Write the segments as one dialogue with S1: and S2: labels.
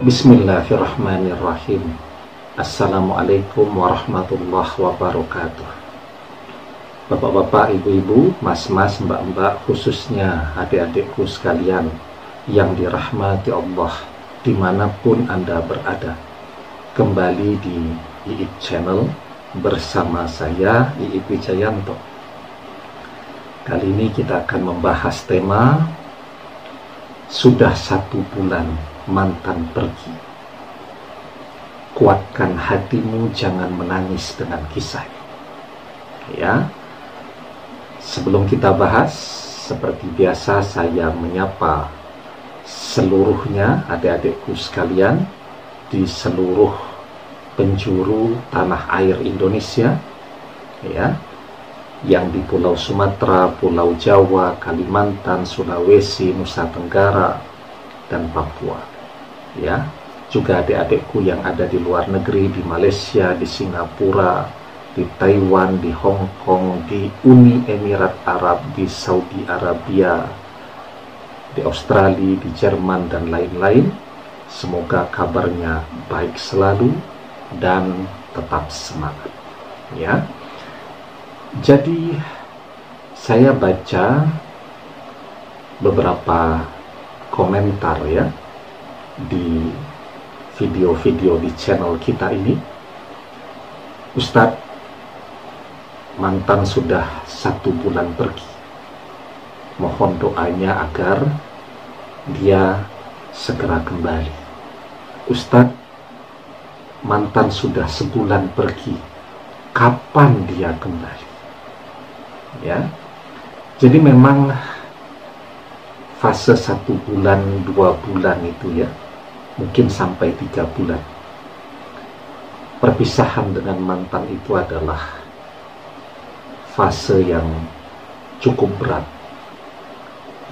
S1: Bismillahirrahmanirrahim. Assalamualaikum warahmatullahi wabarakatuh. Bapak-bapak, ibu-ibu, mas-mas, mbak-mbak, khususnya adik-adikku sekalian yang dirahmati Allah dimanapun Anda berada. Kembali di IIP Channel bersama saya, IIP Wijayanto. Kali ini kita akan membahas tema Sudah 1 bulan mantan pergi. Kuatkan hatimu, jangan menangis dengan kisah. Ya, sebelum kita bahas, seperti biasa saya menyapa seluruhnya adik-adikku sekalian di seluruh penjuru tanah air Indonesia, ya, yang di Pulau Sumatera, Pulau Jawa, Kalimantan, Sulawesi, Nusa Tenggara, dan Papua. Ya, juga adik-adikku yang ada di luar negeri, di Malaysia, di Singapura, di Taiwan, di Hong Kong, di Uni Emirat Arab, di Saudi Arabia, di Australia, di Jerman, dan lain-lain. Semoga kabarnya baik selalu dan tetap semangat. Ya, jadi saya baca beberapa komentar ya di video-video di channel kita ini. Ustadz, mantan sudah 1 bulan pergi, mohon doanya agar dia segera kembali. Ustadz, mantan sudah sebulan pergi, kapan dia kembali? Ya, jadi memang fase 1 bulan, 2 bulan itu ya, mungkin sampai 3 bulan. Perpisahan dengan mantan itu adalah fase yang cukup berat,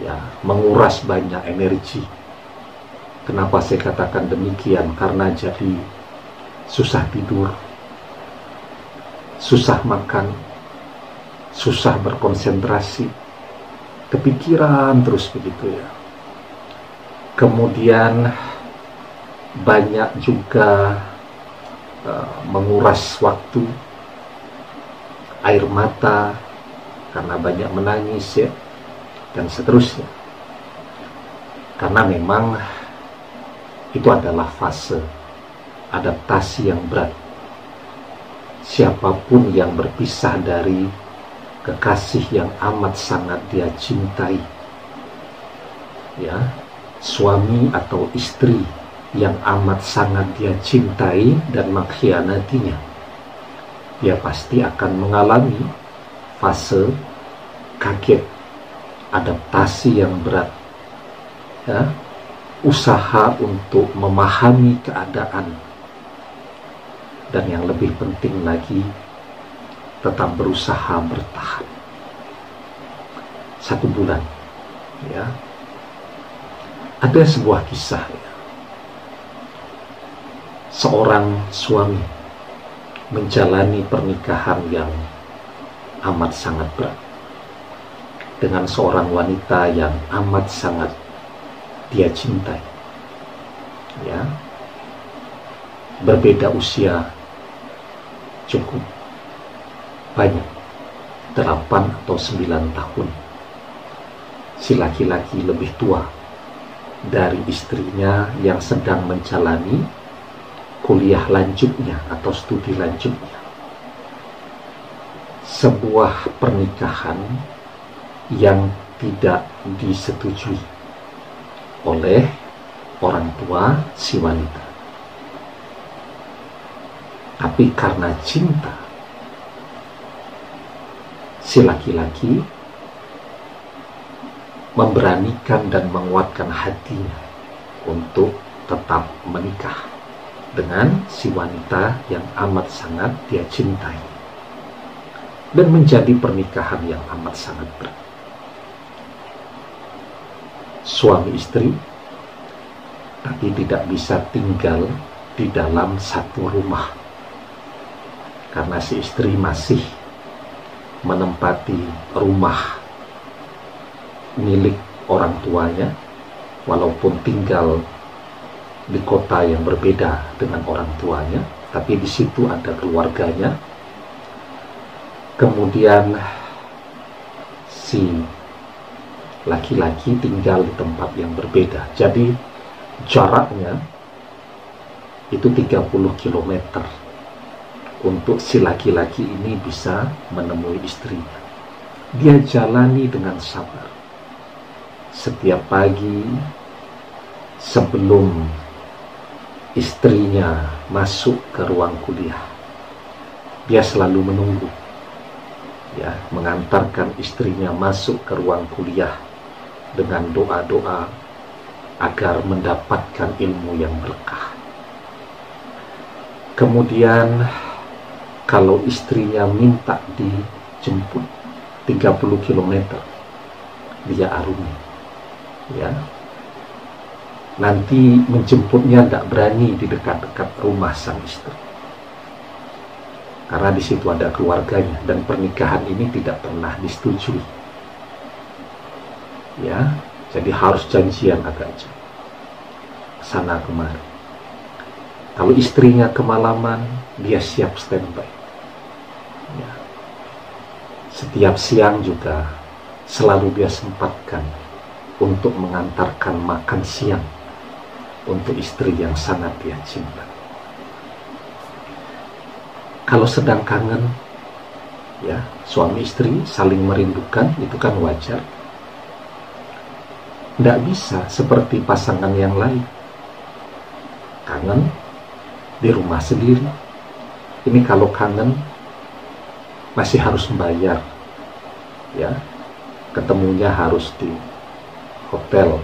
S1: ya, menguras banyak energi. Kenapa saya katakan demikian? Karena jadi susah tidur, susah makan, susah berkonsentrasi, kepikiran terus begitu ya. Kemudian banyak juga menguras waktu, air mata karena banyak menangis ya, dan seterusnya. Karena memang itu adalah fase adaptasi yang berat. Siapapun yang berpisah dari kekasih yang amat sangat dia cintai, ya, suami atau istri yang amat sangat dia cintai dan mengkhianatinya, dia pasti akan mengalami fase kaget, adaptasi yang berat, ya, usaha untuk memahami keadaan, dan yang lebih penting lagi, tetap berusaha bertahan 1 bulan. Ya, ada sebuah kisah ya. Seorang suami menjalani pernikahan yang amat sangat berat dengan seorang wanita yang amat sangat dia cintai. Ya, berbeda usia cukup banyak, 8 atau 9 tahun. Si laki-laki lebih tua dari istrinya yang sedang menjalani kuliah lanjutnya atau studi lanjutnya. Sebuah pernikahan yang tidak disetujui oleh orang tua si wanita. Tapi karena cinta, si laki-laki memberanikan dan menguatkan hatinya untuk tetap menikah dengan si wanita yang amat sangat dia cintai, dan menjadi pernikahan yang amat sangat berat. Suami istri tapi tidak bisa tinggal di dalam satu rumah, karena si istri masih menempati rumah milik orang tuanya, walaupun tinggal di kota yang berbeda dengan orang tuanya, tapi di situ ada keluarganya. Kemudian si laki-laki tinggal di tempat yang berbeda. Jadi jaraknya itu 30 km untuk si laki-laki ini bisa menemui istrinya. Dia jalani dengan sabar. Setiap pagi sebelum istrinya masuk ke ruang kuliah, dia selalu menunggu, ya, mengantarkan istrinya masuk ke ruang kuliah dengan doa-doa agar mendapatkan ilmu yang berkah. Kemudian kalau istrinya minta dijemput 30 km, dia arungi, ya. Nanti menjemputnya tidak berani di dekat-dekat rumah sang istri, karena di situ ada keluarganya dan pernikahan ini tidak pernah disetujui, ya. Jadi harus janjian agak jauh, sana kemari. Kalau istrinya kemalaman, dia siap standby, ya. Setiap siang juga selalu dia sempatkan untuk mengantarkan makan siang untuk istri yang sangat dia cinta. Kalau sedang kangen, ya, suami istri saling merindukan, itu kan wajar. Tidak bisa seperti pasangan yang lain, kangen di rumah sendiri. Ini kalau kangen masih harus membayar, ya, ketemunya harus di hotel,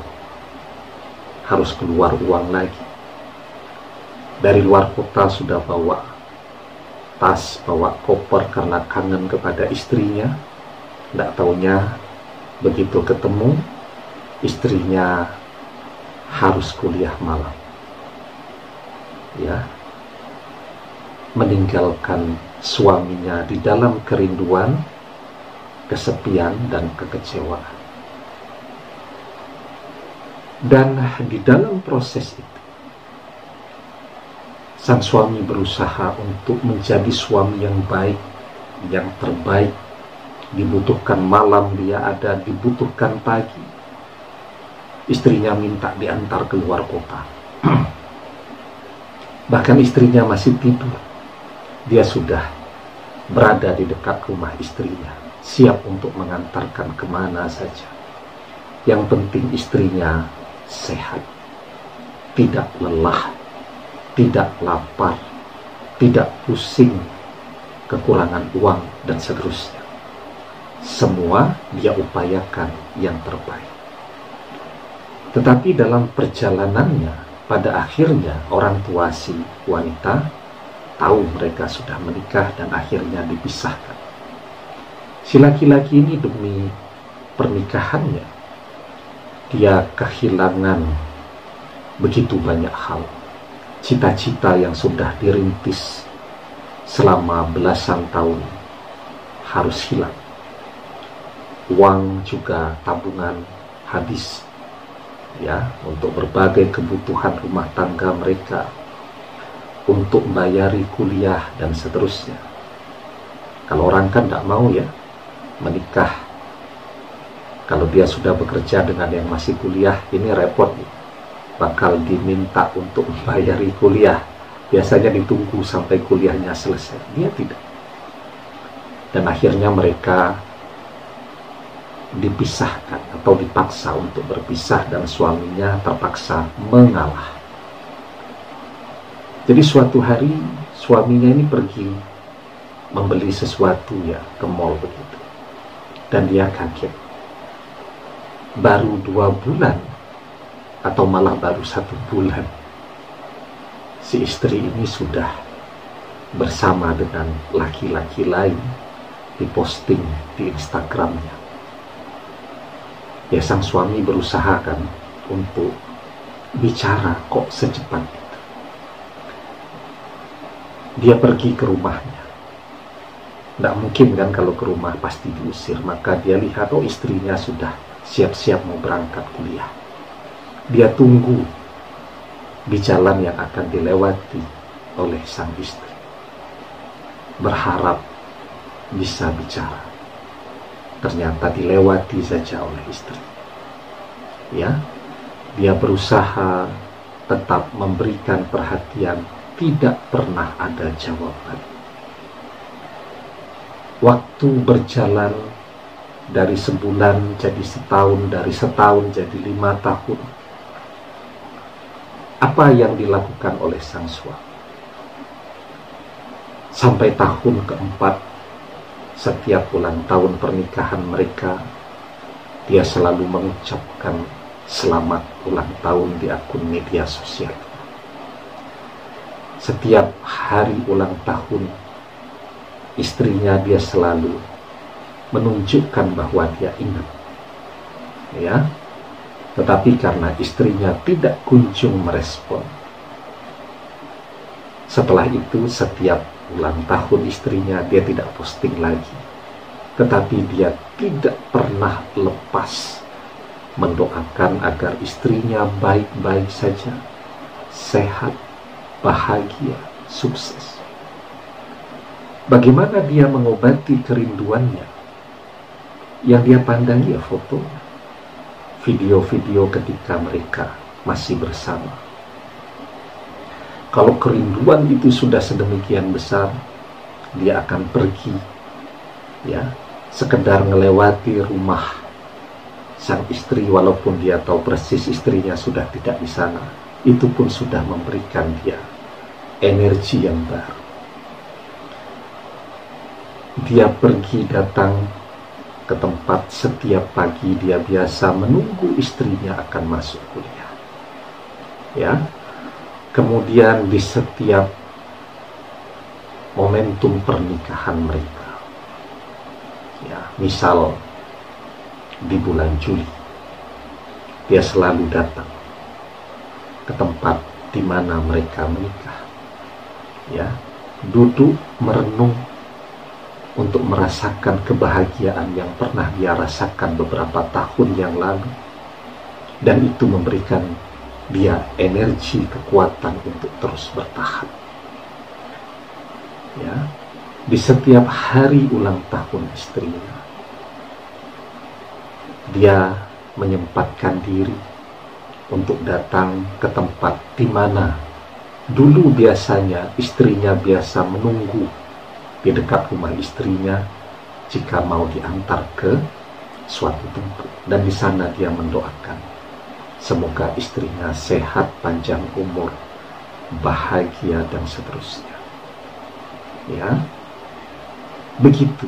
S1: harus keluar uang lagi. Dari luar kota sudah bawa tas, bawa koper karena kangen kepada istrinya. Tidak taunya begitu ketemu, istrinya harus kuliah malam, ya, meninggalkan suaminya di dalam kerinduan, kesepian, dan kekecewaan. Dan di dalam proses itu, sang suami berusaha untuk menjadi suami yang baik, yang terbaik. Dibutuhkan malam dia ada, dibutuhkan pagi. Istrinya minta diantar keluar kota. Bahkan istrinya masih tidur, dia sudah berada di dekat rumah istrinya, siap untuk mengantarkan kemana saja. Yang penting istrinya sehat, tidak lelah, tidak lapar, tidak pusing, kekurangan uang, dan seterusnya. Semua dia upayakan yang terbaik. Tetapi dalam perjalanannya, pada akhirnya orang tua si wanita tahu mereka sudah menikah dan akhirnya dipisahkan. Si laki-laki ini demi pernikahannya, dia kehilangan begitu banyak hal. Cita-cita yang sudah dirintis selama belasan tahun harus hilang. Uang juga tabungan habis, ya, untuk berbagai kebutuhan rumah tangga mereka, untuk membayari kuliah dan seterusnya. Kalau orang kan tidak mau, ya, menikah kalau dia sudah bekerja dengan yang masih kuliah, ini repot, bakal diminta untuk membayari kuliah. Biasanya ditunggu sampai kuliahnya selesai, dia tidak. Dan akhirnya mereka dipisahkan atau dipaksa untuk berpisah, dan suaminya terpaksa mengalah. Jadi suatu hari suaminya ini pergi membeli sesuatu, ya, ke mall begitu, dan dia kaget. Baru 2 bulan atau malah baru 1 bulan si istri ini sudah bersama dengan laki-laki lain, diposting di Instagramnya. Ya, sang suami berusaha kan untuk bicara, kok secepat itu. Dia pergi ke rumahnya. Tidak mungkin kan kalau ke rumah pasti diusir. Maka dia lihat, oh, istrinya sudah siap-siap mau berangkat kuliah. Dia tunggu di jalan yang akan dilewati oleh sang istri. Berharap bisa bicara, ternyata dilewati saja oleh istri. Ya, dia berusaha tetap memberikan perhatian, tidak pernah ada jawaban. Waktu berjalan dari sebulan jadi setahun, dari setahun jadi 5 tahun. Apa yang dilakukan oleh sang suami? Sampai tahun keempat, setiap ulang tahun pernikahan mereka, dia selalu mengucapkan selamat ulang tahun di akun media sosial. Setiap hari ulang tahun, istrinya dia selalu menunjukkan bahwa dia ingat. Ya, tetapi karena istrinya tidak kunjung merespon, setelah itu setiap ulang tahun istrinya dia tidak posting lagi, tetapi dia tidak pernah lepas mendoakan agar istrinya baik-baik saja, sehat, bahagia, sukses. Bagaimana dia mengobati kerinduannya? Yang dia pandangi ya fotonya, video-video ketika mereka masih bersama. Kalau kerinduan itu sudah sedemikian besar, dia akan pergi, ya, sekedar melewati rumah sang istri, walaupun dia tahu persis istrinya sudah tidak di sana, itu pun sudah memberikan dia energi yang baru. Dia pergi datang ke tempat setiap pagi, dia biasa menunggu istrinya akan masuk kuliah. Ya, kemudian di setiap momentum pernikahan mereka, ya, misal di bulan Juli, dia selalu datang ke tempat di mana mereka menikah, ya, duduk merenung untuk merasakan kebahagiaan yang pernah dia rasakan beberapa tahun yang lalu, dan itu memberikan dia energi, kekuatan untuk terus bertahan. Ya, di setiap hari ulang tahun istrinya, dia menyempatkan diri untuk datang ke tempat di mana dulu biasanya istrinya biasa menunggu di dekat rumah istrinya jika mau diantar ke suatu tempat, dan di sana dia mendoakan semoga istrinya sehat, panjang umur, bahagia, dan seterusnya. Ya, begitu.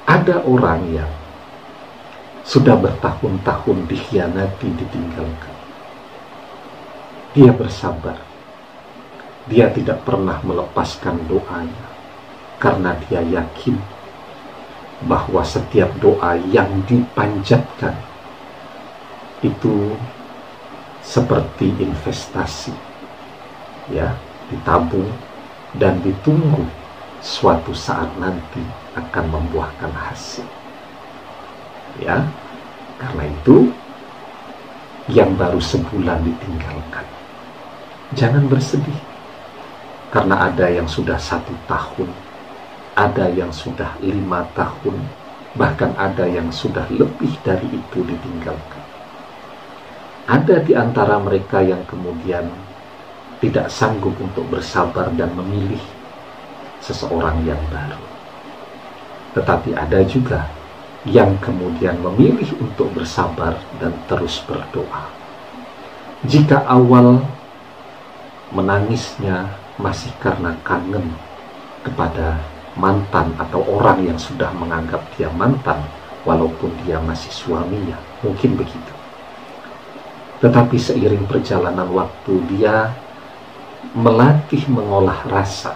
S1: Ada orang yang sudah bertahun-tahun dikhianati, ditinggalkan. Dia bersabar. Dia tidak pernah melepaskan doanya, karena dia yakin bahwa setiap doa yang dipanjatkan itu seperti investasi, ya, ditabung dan ditunggu suatu saat nanti akan membuahkan hasil. Ya, karena itu yang baru sebulan ditinggalkan, jangan bersedih. Karena ada yang sudah 1 tahun, ada yang sudah 5 tahun, bahkan ada yang sudah lebih dari itu ditinggalkan. Ada di antara mereka yang kemudian tidak sanggup untuk bersabar dan memilih seseorang yang baru. Tetapi ada juga yang kemudian memilih untuk bersabar dan terus berdoa. Jika awal menangisnya masih karena kangen kepada mantan atau orang yang sudah menganggap dia mantan walaupun dia masih suaminya, mungkin begitu. Tetapi seiring perjalanan waktu, dia melatih mengolah rasa.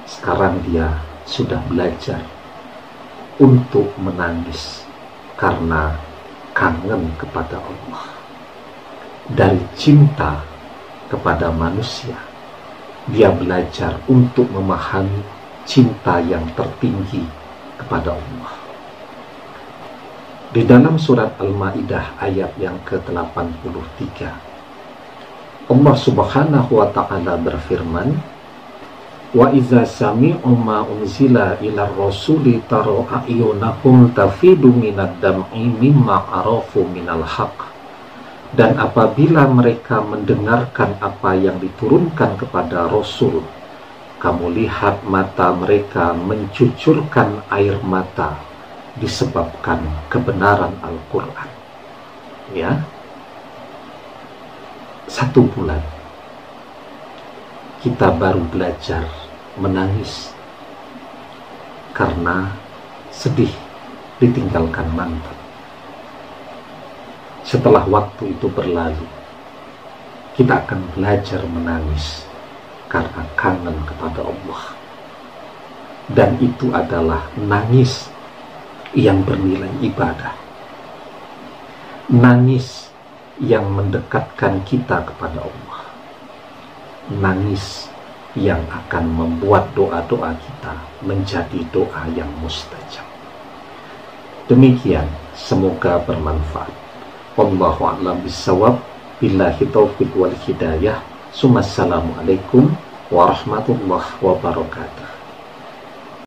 S1: Sekarang dia sudah belajar untuk menangis karena kangen kepada Allah. Dari cinta kepada manusia, dia belajar untuk memahami cinta yang tertinggi kepada Allah. Di dalam surat Al-Maidah ayat yang ke-83, Allah Subhanahu wa ta'ala berfirman, wa iza sami'u ma unzila ila rasuli taro a'yunahum tafidu minad dam'i mimma arafu minal haq. Dan apabila mereka mendengarkan apa yang diturunkan kepada Rasul, kamu lihat mata mereka mencucurkan air mata disebabkan kebenaran Al-Quran. Ya, 1 bulan kita baru belajar menangis karena sedih ditinggalkan mantan. Setelah waktu itu berlalu, kita akan belajar menangis karena kangen kepada Allah. Dan itu adalah nangis yang bernilai ibadah. Nangis yang mendekatkan kita kepada Allah. Nangis yang akan membuat doa-doa kita menjadi doa yang mustajab. Demikian, semoga bermanfaat. Wallahu a'lam bishawab. Billahi taufiq wal hidayah. Assalamualaikum warahmatullahi wabarakatuh.